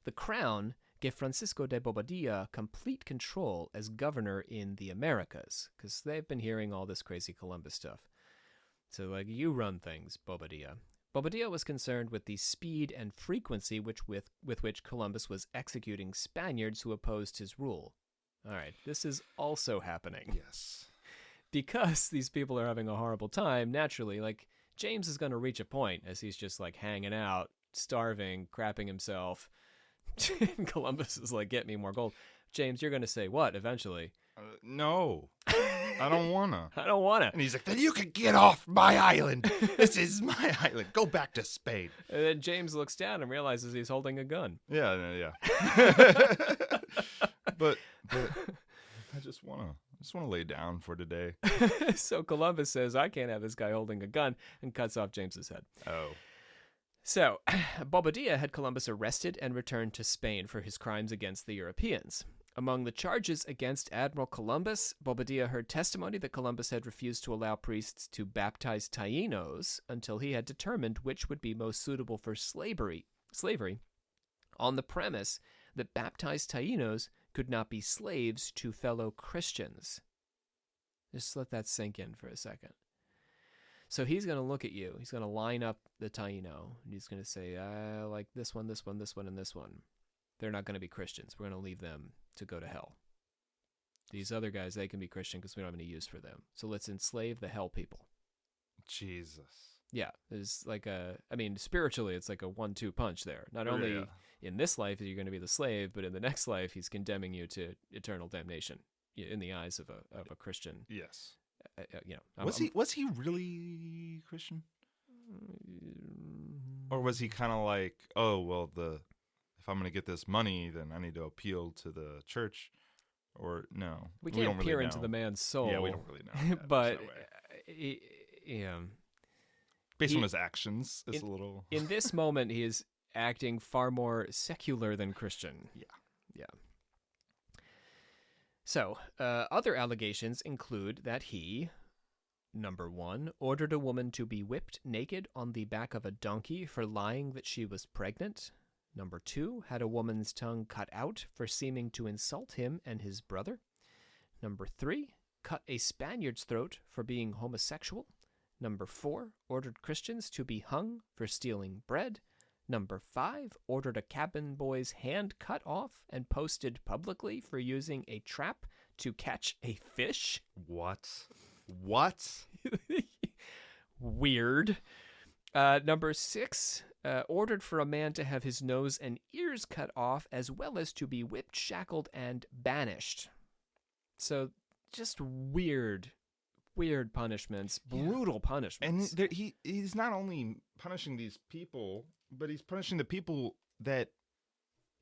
The crown gave Francisco de Bobadilla complete control as governor in the Americas, because they've been hearing all this crazy Columbus stuff. So, like, you run things, Bobadilla. Bobadilla was concerned with the speed and frequency with which Columbus was executing Spaniards who opposed his rule. All right, this is also happening. Yes. Because these people are having a horrible time, naturally, like, James is going to reach a point as he's just, like, hanging out, starving, crapping himself. And Columbus is like, get me more gold. James, you're going to say what eventually? No. I don't want to. I don't want to. And he's like, then you can get off my island. This is my island. Go back to Spain. And then James looks down and realizes he's holding a gun. Yeah. but I just want to lay down for today. So Columbus says, I can't have this guy holding a gun, and cuts off James's head. Oh. So, Bobadilla had Columbus arrested and returned to Spain for his crimes against the Europeans. Among the charges against Admiral Columbus, Bobadilla heard testimony that Columbus had refused to allow priests to baptize Tainos until he had determined which would be most suitable for slavery, on the premise that baptized Tainos could not be slaves to fellow Christians. Just let that sink in for a second. So he's going to look at you. He's going to line up the Taino, and he's going to say, I like this one, this one, this one, and this one. They're not going to be Christians. We're going to leave them to go to hell. These other guys, they can be Christian because we don't have any use for them. So let's enslave the hell people. Jesus. Yeah, there's like spiritually, it's like a 1-2 punch there. Not only in this life are you going to be the slave, but in the next life, he's condemning you to eternal damnation in the eyes of a Christian. Yes. Was he really Christian? Or was he kind of like, oh, well, if I'm going to get this money, then I need to appeal to the church? Or no? We can't peer into the man's soul. Yeah, we don't really know. But, based on his actions, it's a little... In this moment, he is acting far more secular than Christian. Yeah. So, other allegations include that he, number 1, ordered a woman to be whipped naked on the back of a donkey for lying that she was pregnant. Number 2, had a woman's tongue cut out for seeming to insult him and his brother. Number 3, cut a Spaniard's throat for being homosexual. Number 4, ordered Christians to be hung for stealing bread. Number 5, ordered a cabin boy's hand cut off and posted publicly for using a trap to catch a fish. What? Weird. Number 6, ordered for a man to have his nose and ears cut off, as well as to be whipped, shackled, and banished. So, just weird punishments, brutal punishments. And he's not only punishing these people, but he's punishing the people that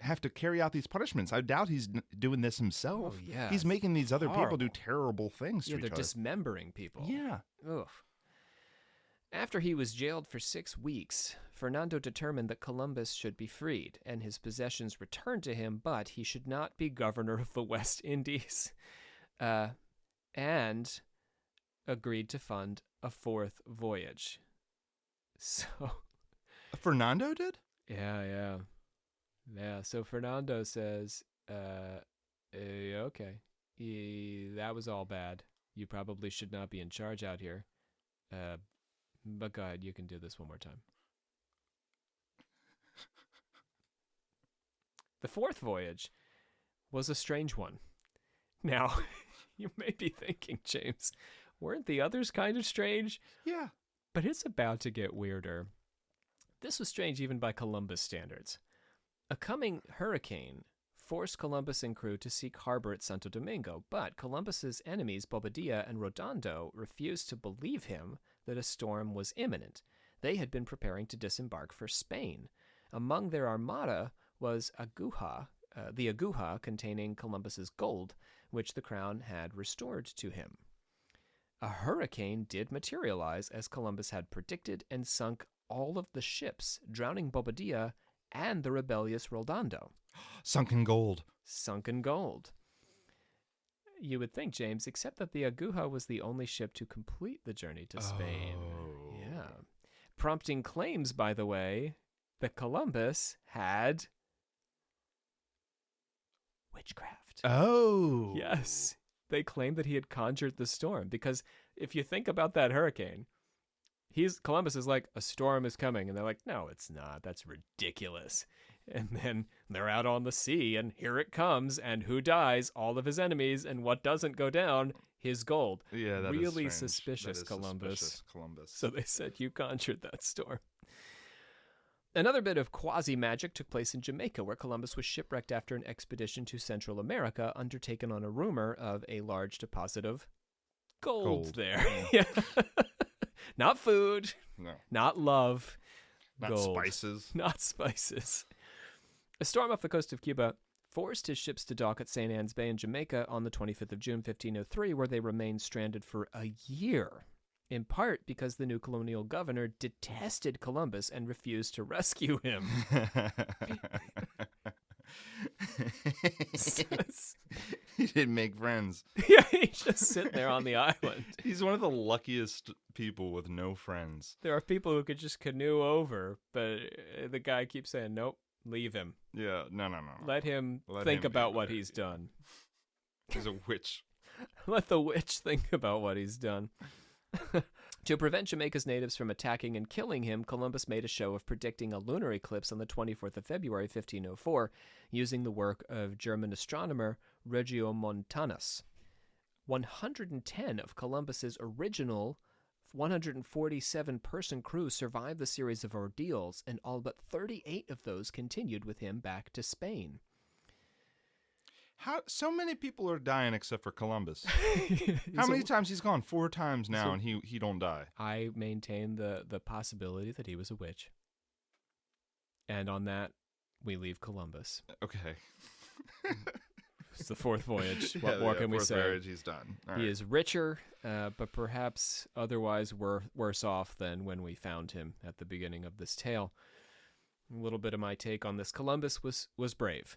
have to carry out these punishments. I doubt he's doing this himself. Oh, yeah. He's making these other people do terrible things to each other. They're dismembering people. Yeah. Ugh. After he was jailed for 6 weeks, Fernando determined that Columbus should be freed and his possessions returned to him, but he should not be governor of the West Indies, and agreed to fund a 4th voyage. So... Fernando did? Yeah. So Fernando says, okay, that was all bad. You probably should not be in charge out here. But go ahead, you can do this one more time. The 4th voyage was a strange one. Now, you may be thinking, James, weren't the others kind of strange? Yeah. But it's about to get weirder. This was strange even by Columbus standards. A coming hurricane forced Columbus and crew to seek harbor at Santo Domingo, but Columbus's enemies, Bobadilla and Redondo, refused to believe him that a storm was imminent. They had been preparing to disembark for Spain. Among their armada was the aguja containing Columbus's gold, which the crown had restored to him. A hurricane did materialize as Columbus had predicted and sunk all of the ships, drowning Bobadilla and the rebellious Redondo. Sunken gold. You would think, James, except that the aguja was the only ship to complete the journey to Spain. Oh. Yeah. Prompting claims, by the way, that Columbus had witchcraft. Oh. Yes. They claimed that he had conjured the storm because if you think about that hurricane, Columbus is like, a storm is coming. And they're like, no, it's not. That's ridiculous. And then they're out on the sea and here it comes. And who dies? All of his enemies. And what doesn't go down? His gold. Yeah, that is really strange. suspicious, That is Columbus. suspicious, Columbus. So they said, you conjured that storm. Another bit of quasi-magic took place in Jamaica, where Columbus was shipwrecked after an expedition to Central America undertaken on a rumor of a large deposit of gold. there. Yeah. Not food, No. not love, Not gold. spices. Not spices. A storm off the coast of Cuba forced his ships to dock at St. Anne's Bay in Jamaica on the 25th of June, 1503, where they remained stranded for a year, in part because the new colonial governor detested Columbus and refused to rescue him. He didn't make friends. Yeah, he's just sitting there on the island. He's one of the luckiest people with no friends. There are people who could just canoe over, but the guy keeps saying, nope, leave him. Yeah, no. Let him Let think him about be what there, he's yeah. done. He's a witch. Let the witch think about what he's done. To prevent Jamaica's natives from attacking and killing him, Columbus made a show of predicting a lunar eclipse on the 24th of February, 1504, using the work of German astronomer Regiomontanus. 110 of Columbus's original 147-person crew survived the series of ordeals, and all but 38 of those continued with him back to Spain. How so many people are dying except for Columbus? How many times he's gone? 4 times now, and he don't die. I maintain the possibility that he was a witch. And on that, we leave Columbus. Okay. It's the 4th voyage. What more can we say? Marriage, he's done. All He right. is richer, but perhaps otherwise worse off than when we found him at the beginning of this tale. A little bit of my take on this. Columbus was brave.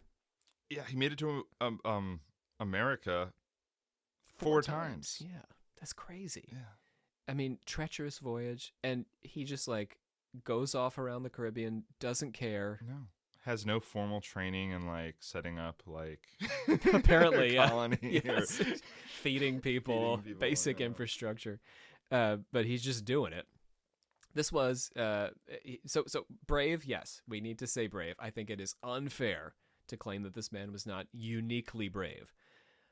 Yeah, he made it to America 4 times. Yeah, that's crazy. Yeah. I mean, treacherous voyage, and he just like goes off around the Caribbean, doesn't care. No. Has no formal training in like setting up like Apparently, a colony yes. or Feeding people, Feeding people, basic yeah. infrastructure. But he's just doing it. This was so brave. Yes, we need to say brave. I think it is unfair to claim that this man was not uniquely brave.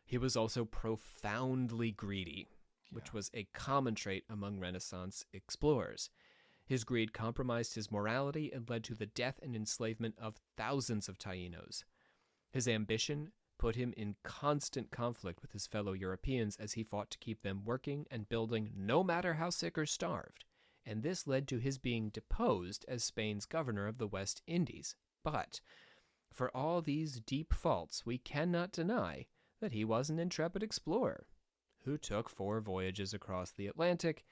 He was also profoundly greedy, which was a common trait among Renaissance explorers. His greed compromised his morality and led to the death and enslavement of thousands of Tainos. His ambition put him in constant conflict with his fellow Europeans as he fought to keep them working and building no matter how sick or starved, and this led to his being deposed as Spain's governor of the West Indies. But for all these deep faults, we cannot deny that he was an intrepid explorer who took 4 voyages across the Atlantic.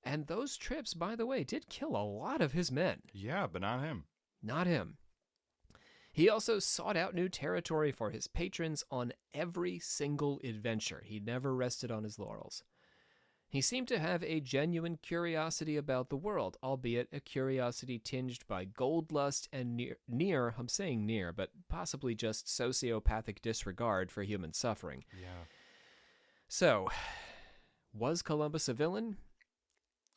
And those trips, by the way, did kill a lot of his men. Yeah, but not him. Not him. He also sought out new territory for his patrons on every single adventure. He never rested on his laurels. He seemed to have a genuine curiosity about the world, albeit a curiosity tinged by gold lust and I'm saying near, but possibly just sociopathic disregard for human suffering. Yeah. So, was Columbus a villain?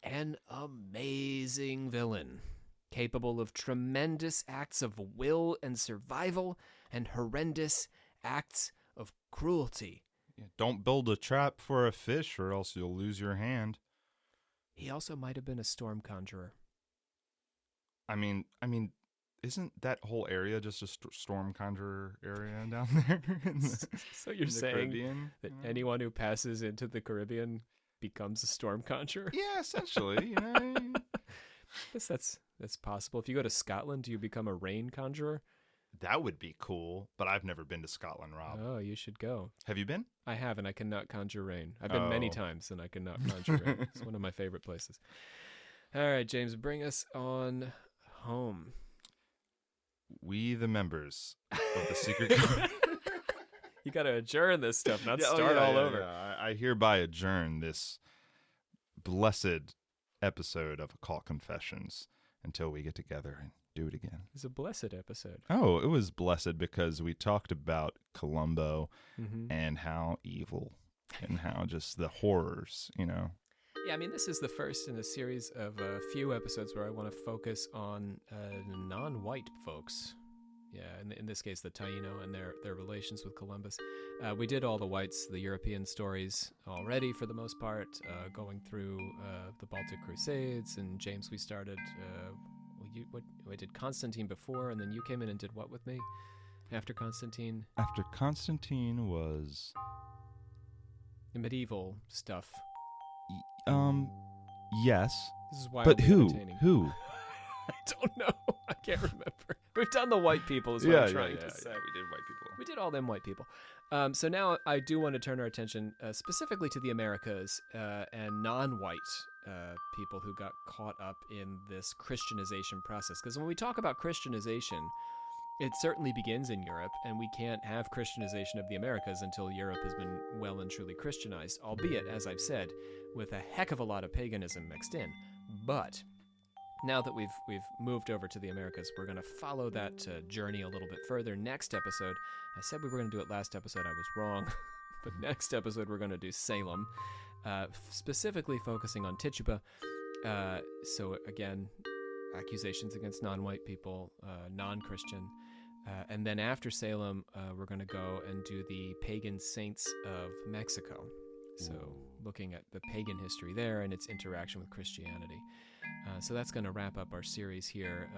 An amazing villain, capable of tremendous acts of will and survival and horrendous acts of cruelty. Yeah, don't build a trap for a fish or else you'll lose your hand. He also might have been a storm conjurer. I mean, isn't that whole area just a storm conjurer area down there? So you're in the saying Caribbean, that you know? anyone who passes into the Caribbean becomes a storm conjurer? Yeah, essentially. You know? I guess that's possible. If you go to Scotland, do you become a rain conjurer? That would be cool, but I've never been to Scotland, Rob. Oh, you should go. Have you been? I have, and I cannot conjure rain. I've been many Oh. times, and I cannot conjure rain. It's one of my favorite places. All right, James, bring us on home. We, the members of the Secret Code. You got to adjourn this stuff, not Yeah, oh, start yeah, all yeah, over. yeah. I hereby adjourn this blessed episode of Occult Confessions until we get together in Do it again. It's a blessed episode. Oh, it was blessed because we talked about Columbo Mm-hmm. and how evil and how just the horrors, Yeah, I mean, this is the first in a series of a few episodes where I want to focus on non-white folks. Yeah, in this case, the Taino and their relations with Columbus. We did all the whites, the European stories already for the most part, going through the Baltic Crusades. And James, we started. We did Constantine before, and then you came in and did what with me after Constantine? After Constantine was... Medieval stuff. Yes. This is why. But who? Who? I don't know. I can't remember. We've done the white people, is what I'm trying to say. We did white people. We did all them white people. So now I do want to turn our attention specifically to the Americas and non-white people who got caught up in this Christianization process. Because when we talk about Christianization, it certainly begins in Europe, and we can't have Christianization of the Americas until Europe has been well and truly Christianized, albeit, as I've said, with a heck of a lot of paganism mixed in. But now that we've moved over to the Americas, we're going to follow that journey a little bit further. Next episode, I said we were going to do it last episode. I was wrong. But next episode, we're going to do Salem, specifically focusing on Tituba. So again, accusations against non-white people, non-Christian. And then after Salem, we're going to go and do the pagan saints of Mexico. So looking at the pagan history there and its interaction with Christianity. So that's going to wrap up our series here.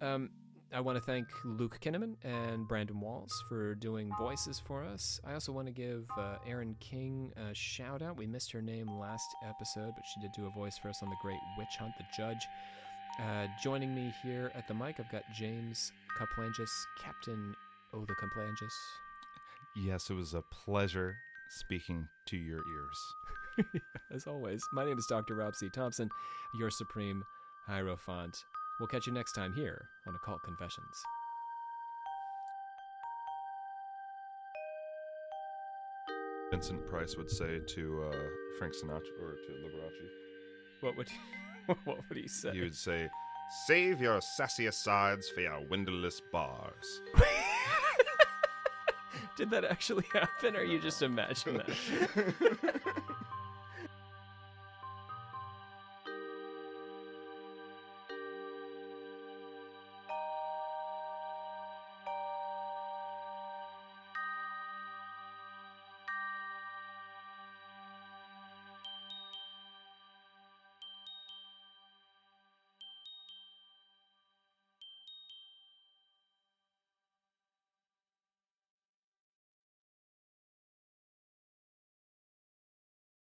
I want to thank Luke Kinnaman and Brandon Walls for doing voices for us. I also want to give Erin King a shout out. We missed her name last episode, but she did do a voice for us on the Great Witch Hunt, The Judge. Joining me here at the mic, I've got James Kaplangis, Captain O the Kaplangis. Yes, it was a pleasure speaking to your ears. As always, my name is Dr. Rob C. Thompson, your Supreme Hierophant. We'll catch you next time here on Occult Confessions. Vincent Price would say to Frank Sinatra or to Liberace. What would he say? He would say, "Save your sassier sides for your windowless bars." Did that actually happen, or you just imagine that?